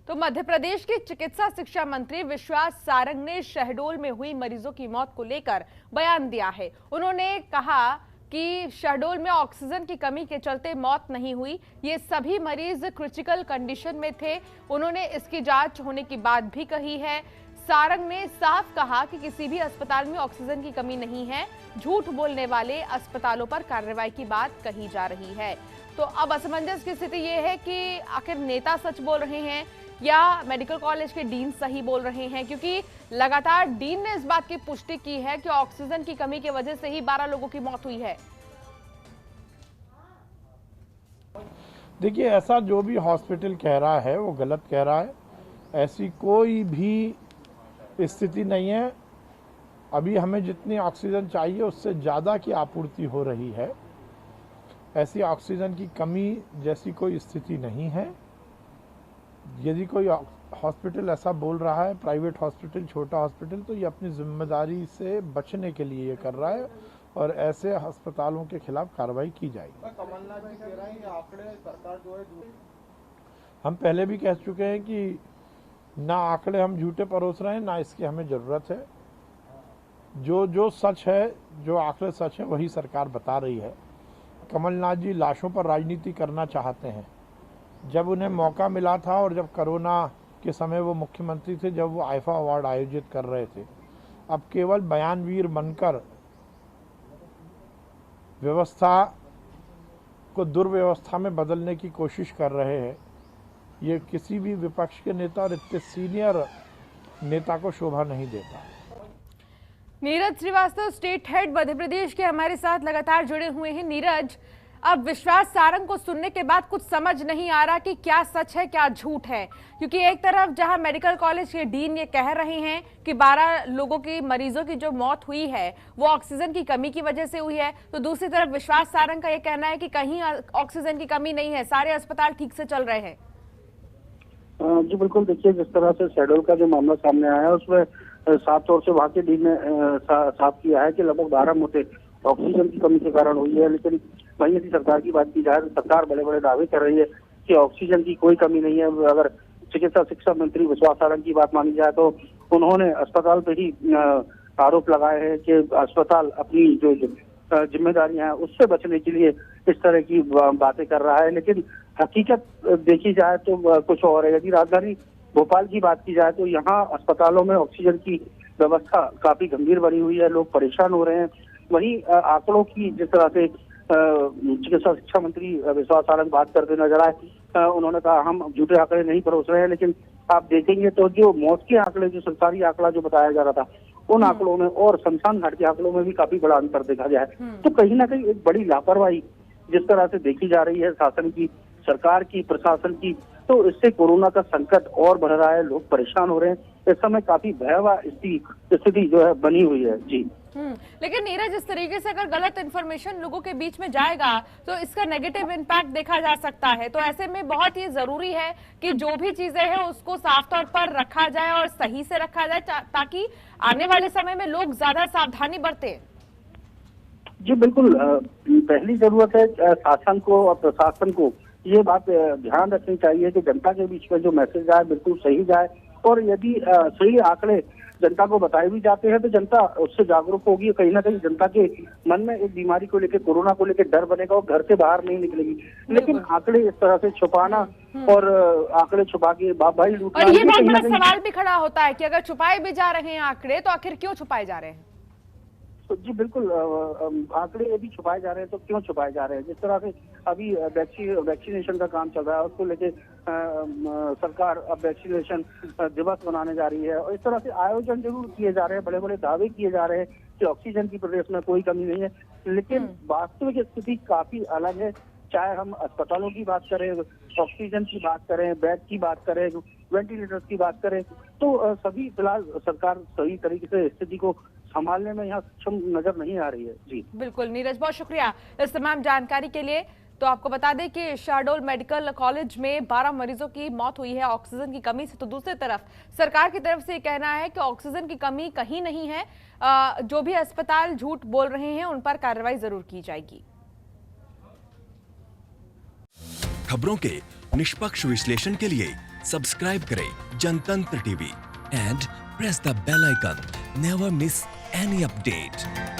तो मध्य प्रदेश के चिकित्सा शिक्षा मंत्री विश्वास सारंग ने शहडोल में हुई मरीजों की मौत को लेकर बयान दिया है। उन्होंने कहा कि शहडोल में ऑक्सीजन की कमी के चलते मौत नहीं हुई, ये सभी मरीज क्रिटिकल कंडीशन में थे। उन्होंने इसकी जांच होने की बात भी कही है। सारंग ने साफ कहा कि किसी भी अस्पताल में ऑक्सीजन की कमी नहीं है, झूठ बोलने वाले अस्पतालों पर कार्रवाई की बात कही जा रही है। तो अब असमंजस की स्थिति ये है कि आखिर नेता सच बोल रहे हैं या मेडिकल कॉलेज के डीन सही बोल रहे हैं, क्योंकि लगातार डीन ने इस बात की पुष्टि की है कि ऑक्सीजन की कमी की वजह से ही 12 लोगों की मौत हुई है। देखिए, ऐसा जो भी हॉस्पिटल कह रहा है वो गलत कह रहा है। ऐसी कोई भी स्थिति नहीं है। अभी हमें जितनी ऑक्सीजन चाहिए उससे ज़्यादा की आपूर्ति हो रही है। ऐसी ऑक्सीजन की कमी जैसी कोई स्थिति नहीं है। यदि कोई हॉस्पिटल ऐसा बोल रहा है, प्राइवेट हॉस्पिटल, छोटा हॉस्पिटल, तो ये अपनी जिम्मेदारी से बचने के लिए ये कर रहा है और ऐसे अस्पतालों के खिलाफ कार्रवाई की जाएगी। कमलनाथ जी कह रहे हैं ये आंकड़े सरकार जो है हम पहले भी कह चुके हैं कि ना आंकड़े हम झूठे परोस रहे हैं, ना इसकी हमें ज़रूरत है। जो सच है, जो आंकड़े सच है, वही सरकार बता रही है। कमलनाथ जी लाशों पर राजनीति करना चाहते हैं। जब उन्हें मौका मिला था और जब कोरोना के समय वो मुख्यमंत्री थे, जब वो आईफा अवार्ड आयोजित कर रहे थे, अब केवल बयानवीर बनकर व्यवस्था को दुर्व्यवस्था में बदलने की कोशिश कर रहे हैं। ये किसी भी विपक्ष के नेता और इतने सीनियर नेता को शोभा नहीं देता। नीरज श्रीवास्तव, स्टेट हेड मध्य प्रदेश के, हमारे साथ लगातार जुड़े हुए हैं। नीरज, अब विश्वास सारंग को सुनने के बाद कुछ समझ नहीं आ रहा कि क्या सच है क्या झूठ है, क्योंकि एक तरफ जहां मेडिकल कॉलेज के डीन ये कह रहे हैं कि 12 लोगों की, मरीजों की जो मौत हुई है वो ऑक्सीजन की कमी की वजह से हुई है, तो दूसरी तरफ विश्वास सारंग का ये कहना है कि कहीं ऑक्सीजन की कमी नहीं है, सारे अस्पताल ठीक से चल रहे हैं। जी बिल्कुल, देखिए जिस तरह से शहडोल का जो मामला सामने आया है उसमें साफ तौर से वहाँ के डीन ने साफ किया है कि लगभग 12 मौतें ऑक्सीजन की कमी के कारण हुई है। लेकिन वहीं यदि सरकार की बात की जाए तो सरकार बड़े बड़े दावे कर रही है कि ऑक्सीजन की कोई कमी नहीं है। अगर चिकित्सा शिक्षा मंत्री विश्वास सारंग की बात मानी जाए तो उन्होंने अस्पताल पे ही आरोप लगाए हैं कि अस्पताल अपनी जो जिम्मेदारियां हैं उससे बचने के लिए इस तरह की बातें कर रहा है। लेकिन हकीकत देखी जाए तो कुछ और है। यदि राजधानी भोपाल की बात की जाए तो यहाँ अस्पतालों में ऑक्सीजन की व्यवस्था काफी गंभीर बनी हुई है, लोग परेशान हो रहे हैं। वहीं आंकड़ों की जिस तरह से चिकित्सा शिक्षा मंत्री विश्वास सारंग बात करते नजर आए, उन्होंने कहा हम झूठे आंकड़े नहीं परोस रहे हैं। लेकिन आप देखेंगे तो जो मौत के आंकड़े, जो सरकारी आंकड़ा जो बताया जा रहा था, उन आंकड़ों में और शमशान घाट के आंकड़ों में भी काफी बड़ा अंतर देखा गया है। तो कहीं ना कहीं एक बड़ी लापरवाही जिस तरह से देखी जा रही है शासन की, सरकार की, प्रशासन की, तो इससे कोरोना का संकट और बढ़ रहा है, लोग परेशान हो रहे हैं। इस समय काफी भयावह स्थिति जो है बनी हुई है। जी लेकिन नीरज, इस तरीके से अगर गलत इन्फॉर्मेशन लोगों के बीच में जाएगा तो इसका नेगेटिव इम्पैक्ट देखा जा सकता है। तो ऐसे में बहुत ही जरूरी है कि जो भी चीजें हैं उसको साफ तौर पर रखा जाए और सही से रखा जाए, ताकि आने वाले समय में लोग ज्यादा सावधानी बरतें। जी बिल्कुल, पहली जरूरत है शासन को और प्रशासन को ये बात ध्यान रखनी चाहिए कि जनता के बीच में जो मैसेज जाए बिल्कुल सही जाए। और यदि सही आंकड़े जनता को बताए भी जाते हैं तो जनता उससे जागरूक होगी। कहीं ना कहीं जनता के मन में एक बीमारी को लेकर, कोरोना को लेकर डर बनेगा और घर से बाहर नहीं निकलेगी। लेकिन आंकड़े इस तरह से छुपाना और आंकड़े छुपा के भाई लूटना, और ये बहुत बड़ा सवाल भी खड़ा होता है कि अगर छुपाए भी जा रहे हैं आंकड़े तो आखिर क्यों छुपाए जा रहे हैं। जी बिल्कुल, आंकड़े यदि छुपाए जा रहे हैं तो क्यों छुपाए जा रहे हैं। जिस तरह से अभी वैक्सीनेशन का काम चल रहा है, उसको लेके सरकार अब वैक्सीनेशन दिवस मनाने जा रही है और इस तरह से आयोजन जरूर किए जा रहे हैं, बड़े बड़े दावे किए जा रहे हैं कि ऑक्सीजन की प्रदेश में कोई कमी नहीं है। लेकिन वास्तविक स्थिति काफी अलग है। चाहे हम अस्पतालों की बात करें, ऑक्सीजन की बात करें, बेड की बात करें, वेंटिलेटर्स की बात करें, तो सभी फिलहाल सरकार सही तरीके से स्थिति को संभालने में यहाँ सक्षम नजर नहीं आ रही है। जी बिल्कुल नीरज, बहुत शुक्रिया इस तमाम जानकारी के लिए। तो आपको बता दें कि शहडोल मेडिकल कॉलेज में 12 मरीजों की मौत हुई है ऑक्सीजन की कमी से। तो दूसरी तरफ सरकार की तरफ से ये कहना है कि ऑक्सीजन की कमी कहीं नहीं है, जो भी अस्पताल झूठ बोल रहे हैं उन पर कार्रवाई जरूर की जाएगी। खबरों के निष्पक्ष विश्लेषण के लिए सब्सक्राइब करें Janatantra TV and press the bell icon. Never miss any update.